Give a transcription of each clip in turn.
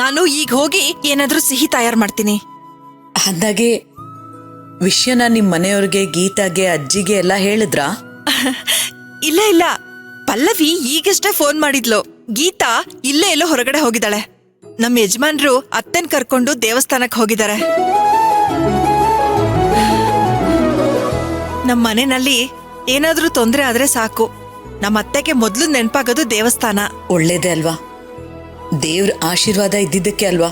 ನಾನು ಈಗ ಹೋಗಿ ಏನಾದ್ರೂ ಸಿಹಿ ತಯಾರು ಮಾಡ್ತೀನಿ. ಅಂದಾಗೆ ವಿಷಯನ ನಿಮ್ ಮನೆಯವ್ರಿಗೆ, ಗೀತಾಗೆ, ಅಜ್ಜಿಗೆ ಎಲ್ಲ ಹೇಳಿದ್ರಾ? ಇಲ್ಲ ಇಲ್ಲ, ಪಲ್ಲವಿ ಈಗಷ್ಟೇ ಫೋನ್ ಮಾಡಿದ್ಲು. ಗೀತಾ ಇಲ್ಲೇ ಎಲ್ಲೋ ಹೊರಗಡೆ ಹೋಗಿದ್ದಾಳೆ. ನಮ್ಮ ಯಜಮಾನ್ರು ಅತ್ತೆನ್ ಕರ್ಕೊಂಡು ದೇವಸ್ಥಾನಕ್ಕೆ ಹೋಗಿದ್ದಾರೆ. ನಮ್ಮ ಮನೆಯಲ್ಲಿ ಏನಾದ್ರೂ ತೊಂದ್ರೆ ಆದ್ರೆ ಸಾಕು, ನಮ್ಮ ಅತ್ತೆಗೆ ಮೊದ್ಲು ನೆನ್ಪಾಗೋದು ದೇವಸ್ಥಾನ. ಒಳ್ಳೇದೇ ಅಲ್ವಾ? ದೇವ್ರ ಆಶೀರ್ವಾದ ಇದ್ದಿದ್ದಕ್ಕೆ ಅಲ್ವಾ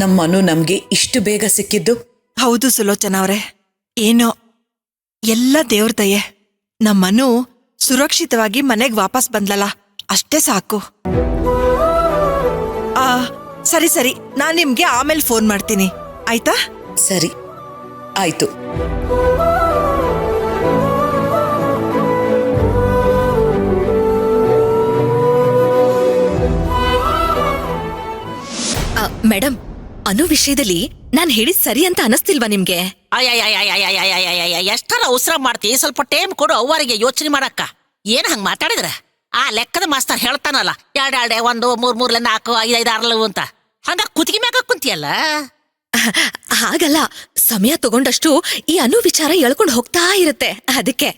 ನಮ್ಮ ಮನು ನಮ್ಗೆ ಇಷ್ಟು ಬೇಗ ಸಿಕ್ಕಿದ್ದು. ಹೌದು ಸುಲೋಚನಾ ಅವ್ರೆ, ಏನೋ ಎಲ್ಲ ದೇವ್ರ ದಯೆ. ನಮ್ಮನು ಸುರಕ್ಷಿತವಾಗಿ ಮನೆಗ್ ವಾಪಸ್ ಬಂದ್ಲಲ್ಲ, ಅಷ್ಟೇ ಸಾಕು. ಸರಿ ಸರಿ, ನಾನ್ ನಿಮ್ಗೆ ಆಮೇಲೆ ಫೋನ್ ಮಾಡ್ತೀನಿ, ಆಯ್ತಾ? ಸರಿ ಆಯ್ತು. ಮೇಡಮ್, ಅನು ವಿಷಯದಲ್ಲಿ ನಾನ್ ಹೇಳಿದ್ ಸರಿ ಅಂತ ಅನಿಸ್ತಿಲ್ವಾ ನಿಮ್ಗೆ? ಎಷ್ಟರ ಅವಸರ ಮಾಡ್ತಿ, ಸ್ವಲ್ಪ ಟೈಮ್ ಕೊಡು ಅವ್ವರಿಗೆ ಯೋಚನೆ ಮಾಡಕ್ಕ. ಏನ್ ಹಂಗ್ ಮಾತಾಡಿದ್ರ? ಆ ಲೆಕ್ಕದ ಮಾಸ್ತರ್ ಹೇಳ್ತಾನಲ್ಲ, 2 1 3 3 4 5 5 6 ಅಂತ, ಹಂಗ ಕುತ್ತಿಗೆ ಮ್ಯಾಗ ಕುಂತಿಯಲ್ಲ. ಹಾಗಲ್ಲ, ಸಮಯ ತಗೊಂಡಷ್ಟು ಈ ಅನು ವಿಚಾರ ಎಳ್ಕೊಂಡು ಹೋಗ್ತಾ ಇರುತ್ತೆ. ಅದಕ್ಕೆ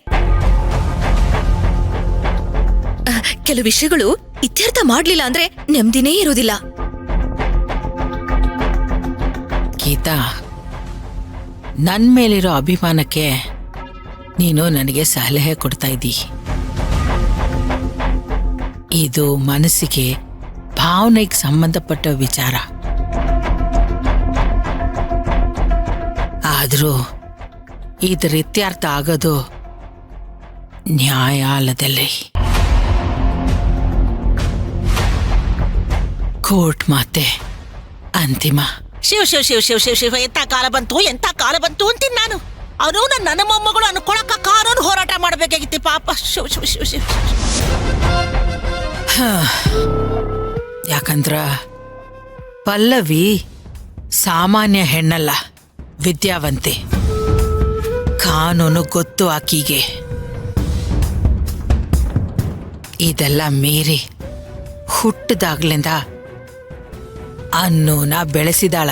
ಕೆಲವು ವಿಷಯಗಳು ಇತ್ಯರ್ಥ ಮಾಡ್ಲಿಲ್ಲ ಅಂದ್ರೆ ನೆಮ್ಮದಿನೇ ಇರೋದಿಲ್ಲ. ಗೀತಾ, ನನ್ ಮೇಲಿರೋ ಅಭಿಮಾನಕ್ಕೆ ನೀನು ನನಗೆ ಸಲಹೆ ಕೊಡ್ತಾ ಇದ್ದೀ. ಇದು ಮನಸ್ಸಿಗೆ, ಭಾವನೆಗೆ ಸಂಬಂಧಪಟ್ಟ ವಿಚಾರ. ಆದ್ರೂ ಇದರ ಇತ್ಯರ್ಥ ಆಗೋದು ನ್ಯಾಯಾಲಯದಲ್ಲಿ. ಕೋರ್ಟ್ ಮಾತೆ ಅಂತಿಮ. ಶಿವ ಶಿವ ಶಿವ ಶಿವ ಶಿವ ಶಿವ, ಎಂತ ಕಾಲ ಬಂತು, ಎಂತ ಕಾಲ ಬಂತು ಅಂತೀನಿ ನಾನು. ಅವನು ನನ್ನ ಮೊಮ್ಮಗಳು ಅನ್ಕೊಳಕ ಕಾನೂನು ಹೋರಾಟ ಮಾಡ್ಬೇಕಾಗಿತ್ತು ಪಾಪ. ಶಿವ ಶಿವ ಶಿವ ಶಿವ. ಯಾಕಂದ್ರ ಪಲ್ಲವಿ ಸಾಮಾನ್ಯ ಹೆಣ್ಣಲ್ಲ, ವಿದ್ಯಾವಂತೆ. ಕಾನೂನು ಗೊತ್ತು ಆಕಿಗೆ. ಇದೆಲ್ಲ ಮೀರಿ ಹುಟ್ಟಿದಾಗ್ಲಿಂದ ಅನ್ನೂನ ಬೆಳೆಸಿದಾಳ.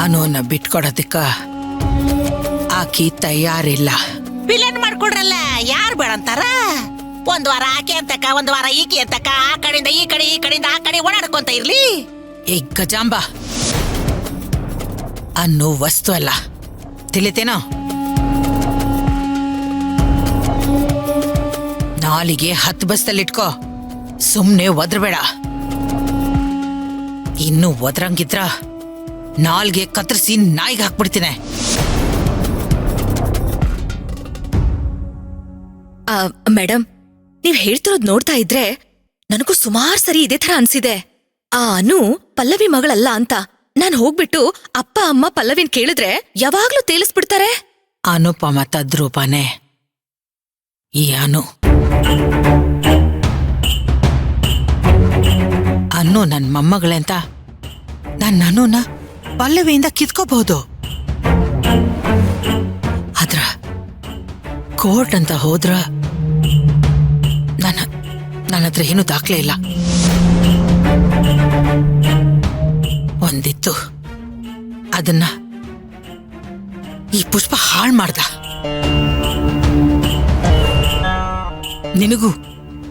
ಅನ್ನೂನ ಬಿಟ್ಕೊಡೋದಕ್ಕ ಆಕಿ ತಯಾರಿಲ್ಲ. ವಿಲನ್ ಮಾಡ್ಕೊಡ್ರಲ್ಲ, ಯಾರು ಬೇಡಂತಾರ? 1 ವಾರ ಆಕೆ ಅಂತಕ, 1 ವಾರ ಈಕೆ ಅಂತಕ, ಆ ಕಡೆಯಿಂದ ಈ ಕಡೆ, ಈ ಕಡೆಯಿಂದ ಆ ಕಡೆ ಓಡಾಡ್ಕೊಂತ ಇರ್ಲಿ. ಈ ಗಜಾಂಬ ಅನ್ನೋ ವಸ್ತು ಅಲ್ಲ, ತಿಳಿತೇನೋ? ನಾಲಿಗೆ 10 ಬಸ್ತಲ್ಲಿಟ್ಕೋ, ಸುಮ್ನೆ ಒದ್ರಬೇಡ. ಇನ್ನು ಒದ್ರಂಗಿದ್ರ ನಾಲ್ಗೆ ಕತ್ತರಿಸಿ ನಾಯಿಗೆ ಹಾಕ್ಬಿಡ್ತೀನಿ. ಮೇಡಮ್, ನೀವ್ ಹೇಳ್ತಿರೋದ್ ನೋಡ್ತಾ ಇದ್ರೆ ನನಗೂ ಸುಮಾರು ಸರಿ ಇದೇ ತರ ಅನ್ಸಿದೆ. ಆ ಅನು ಪಲ್ಲವಿ ಮಗಳಲ್ಲ ಅಂತ ನಾನ್ ಹೋಗ್ಬಿಟ್ಟು ಅಪ್ಪ ಅಮ್ಮ ಪಲ್ಲವಿನ್ ಕೇಳಿದ್ರೆ ಯಾವಾಗ್ಲೂ ತೇಲಿಸ್ಬಿಡ್ತಾರೆ. ಅನುಪಮ ತದ್ರೂಪನೇ ಈ ಅನು. ಅನ್ನು ನನ್ ಮೊಮ್ಮಗಳೇ ಅಂತ ನನ್ನ ಅನುನ ಪಲ್ಲವಿಯಿಂದ ಕಿತ್ಕೋಬಹುದು. ಆದ್ರ ಕೋರ್ಟ್ ಅಂತ ಹೋದ್ರ ನನ್ನ ಹತ್ರ ಏನು ದಾಖಲೆ ಇಲ್ಲ. ಒಂದಿತ್ತು, ಅದನ್ನ ಈ ಪುಷ್ಪ ಹಾಳು ಮಾಡ್ದ. ನಿನಗೂ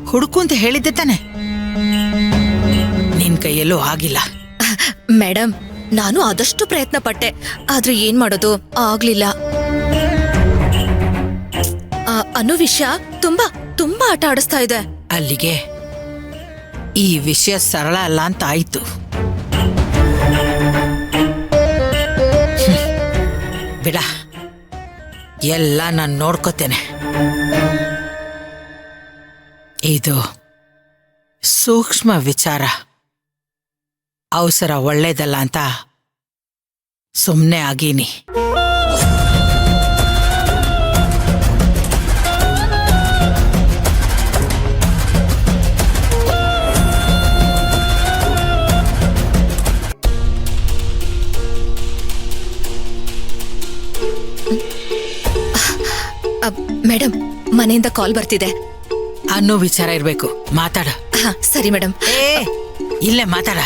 ಹುಡುಕು ಅಂತ ಹೇಳಿದ್ದೆ ತಾನೆ? ನಿನ್ ಕೈಯಲ್ಲೂ ಆಗಿಲ್ಲ. ಮೇಡಮ್, ನಾನು ಆದಷ್ಟು ಪ್ರಯತ್ನ ಪಟ್ಟೆ, ಆದ್ರೆ ಏನ್ ಮಾಡೋದು, ಆಗ್ಲಿಲ್ಲ. ಅನ್ನೋ ವಿಷಯ ತುಂಬಾ ಆಟ ಆಡಿಸ್ತಾ ಇದೆ. ಅಲ್ಲಿಗೆ ಈ ವಿಷಯ ಸರಳ ಅಲ್ಲ ಅಂತ ಆಯ್ತು. ಬಿಡ, ಎಲ್ಲ ನಾನು ನೋಡ್ಕೋತೇನೆ. ಇದು ಸೂಕ್ಷ್ಮ ವಿಚಾರ, ಅವಸರ ಒಳ್ಳೇದಲ್ಲ ಅಂತ ಸುಮ್ಮನೆ ಆಗೀನಿ. ಮೇಡಮ್, ಮನೆಯಿಂದ ಕಾಲ್ ಬರ್ತಿದೆ. ಅನ್ನೋ ವಿಚಾರ ಇರ್ಬೇಕು. ಮಾತಾಡ. ಹಾ ಸರಿ ಮೇಡಮ್. ಇಲ್ಲೇ ಮಾತಾಡ.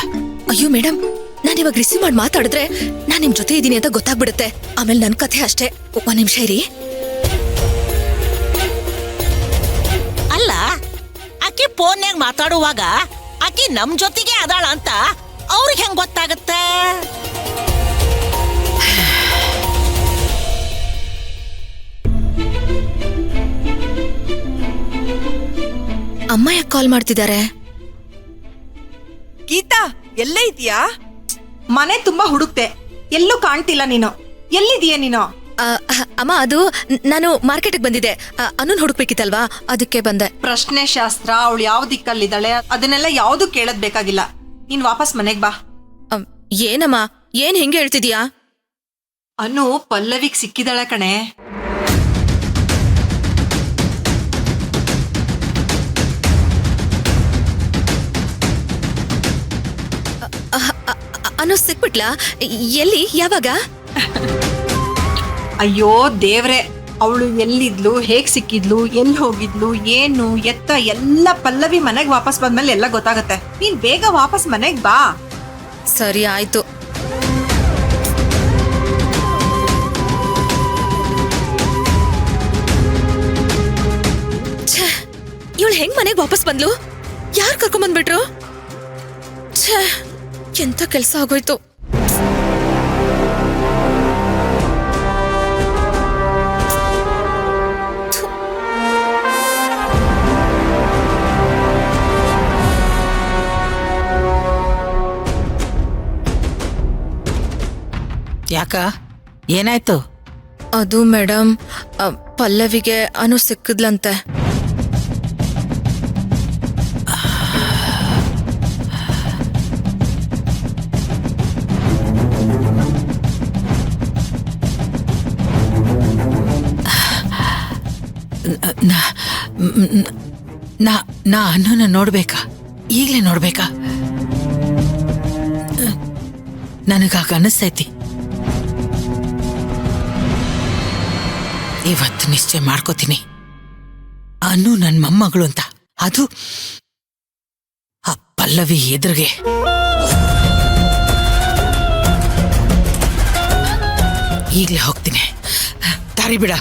ಅಯ್ಯೋ ಮೇಡಮ್, ನಾನ್ ಇವಾಗ ರಿಸೀವ್ ಮಾಡಿ ಮಾತಾಡಿದ್ರೆ ನಾನ್ ನಿಮ್ ಜೊತೆ ಇದೀನಿ ಅಂತ ಗೊತ್ತಾಗ್ಬಿಡುತ್ತೆ. ಆಮೇಲೆ ನನ್ ಕಥೆ ಅಷ್ಟೇ. ಒಂದ್ ನಿಮಿಷ ಇರಿ. ಅಲ್ಲ, ಆಕಿ ಫೋನ್ಯಾಗ ಮಾತಾಡುವಾಗ ಆಕಿ ನಮ್ ಜೊತೆಗೆ ಅದಾಳ ಅಂತ ಅವ್ರಿಗೆ ಹೆಂಗ್ ಗೊತ್ತಾಗತ್ತ? ಅಮ್ಮ ಯಾಕೆ ಕಾಲ್ ಮಾಡ್ತಿದ್ದಾರೆ? ಗೀತಾ ಎಲ್ಲೇ ಇದೀಯಾ? ಮನೆ ತುಂಬಾ ಹುಡುಕ್ತೆ, ಎಲ್ಲೂ ಕಾಣ್ತಿಲ್ಲ ನೀನು. ಎಲ್ಲಿದೀಯ ನೀನು? ಅಮ್ಮ, ಅದು ನಾನು ಮಾರ್ಕೆಟ್ಗೆ ಬಂದಿದ್ದೆ. ಅನ್ನನ್ ಹುಡುಕ್ಬೇಕಿತ್ತಲ್ವಾ, ಅದಕ್ಕೆ ಬಂದೆ. ಪ್ರಶ್ನೆ ಶಾಸ್ತ್ರ, ಅವಳು ಯಾವ ದಿಕ್ಕಲ್ಲಿದ್ದಾಳೆ ಅದನ್ನೆಲ್ಲ ಯಾವ್ದು ಕೇಳದ್ ಬೇಕಾಗಿಲ್ಲ. ನೀನ್ ವಾಪಸ್ ಮನೆಗ್ ಬಾ. ಏನಮ್ಮ, ಏನ್ ಹಿಂಗೆ ಹೇಳ್ತಿದ್ಯಾ? ಅನು ಪಲ್ಲವಿಗ್ ಸಿಕ್ಕಿದಾಳೆ ಕಣೆ. ಅನ್ನೋ ಸಿಕ್ಬಿಟ್ಲಾ? ಎಲ್ಲಿ, ಯಾವಾಗ? ಅಯ್ಯೋ ದೇವ್ರೆ, ಅವಳು ಎಲ್ಲಿದ್ಲು, ಹೇಗ್ ಸಿಕ್ಕಿದ್ಲು, ಎಲ್ಲಿ ಹೋಗಿದ್ಲು, ಏನು ಎತ್ತ ಎಲ್ಲ ಪಲ್ಲವಿ ಮನೆಗ್ ವಾಪಸ್ ಬಂದ್ಮೇಲೆ ಎಲ್ಲ ಗೊತ್ತಾಗತ್ತೆ. ನೀನ್ ಬೇಗ ವಾಪಸ್ ಮನೆಗ್ ಬಾ. ಸರಿ ಆಯ್ತು. ಇವಳು ಹೆಂಗ್ ಮನೆಗ್ ವಾಪಸ್ ಬಂದ್ಲು? ಯಾರ್ ಕರ್ಕೊಂಡ್ ಬಂದ್ಬಿಟ್ರು? ಎಂತ ಕೆಲ್ಸ ಆಗೋಯ್ತು. ಯಾಕ, ಏನಾಯ್ತು? ಅದು ಮೇಡಮ್, ಪಲ್ಲವಿಗೆ ಅನು ಸಿಕ್ಕಿದ್ಲಂತೆ. ನಾ ಅನ್ನೋನ ನೋಡ್ಬೇಕಾ? ಈಗ್ಲೇ ನೋಡ್ಬೇಕಾ? ನನಗಾಗ ಅನಿಸ್ತೈತಿ ಇವತ್ತು ನಿಶ್ಚಯ ಮಾಡ್ಕೋತೀನಿ, ಅನ್ನು ನನ್ ಮೊಮ್ಮಗಳು ಅಂತ. ಅದು ಆ ಪಲ್ಲವಿ ಎದುರಿಗೆ. ಈಗ್ಲೇ ಹೋಗ್ತೀನಿ, ದಾರಿ ಬಿಡ.